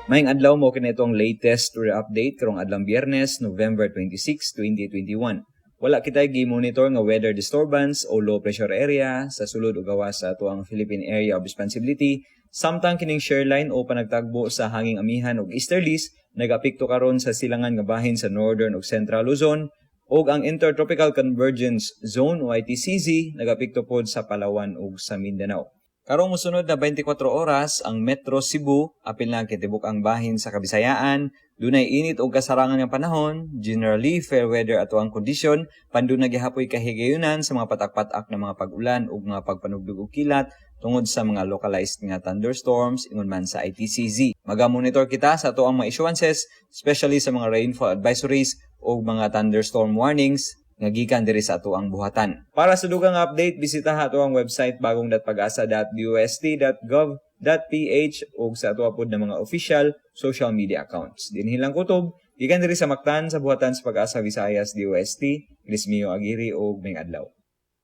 Maayong adlaw mo kini itong latest weather update karong adlang Biyernes, November 26, 2021. Wala kitay gi-monitor nga weather disturbance o low pressure area sa sulod ug gawas sa ato ang Philippine Area of Responsibility. Samtang kining shoreline o panagtagbo sa hanging amihan ug easterlies nagapekto karon sa silangan nga bahin sa northern ug central Luzon ug ang Intertropical Convergence Zone o ITCZ nagapekto pod sa Palawan ug sa Mindanao. Karong mosunod na 24 oras, ang Metro Cebu, apil na kitibok ang bahin sa Kabisayaan, dunay init o kasarangan ng panahon, generally fair weather ato ang kondisyon, pandu nagihapoy kahigayunan sa mga patak-patak na mga pag-ulan o mga pagpanugdog o kilat tungod sa mga localized nga thunderstorms ingon man sa ITCZ. Maga-monitor kita sa ato ang mga issuances, especially sa mga rainfall advisories o mga thunderstorm warnings, nga gikan diri sa ato ang buhatan. Para sa dugang update, bisitaha ato ang website bagong.pagasa.dust.gov.ph ug sa ato pod na mga official social media accounts. Dinhi lang kutob, gikan diri sa Mactan sa buhatan sa Pag-asa Visayas DOST, Grismio Aguirre ug may adlaw.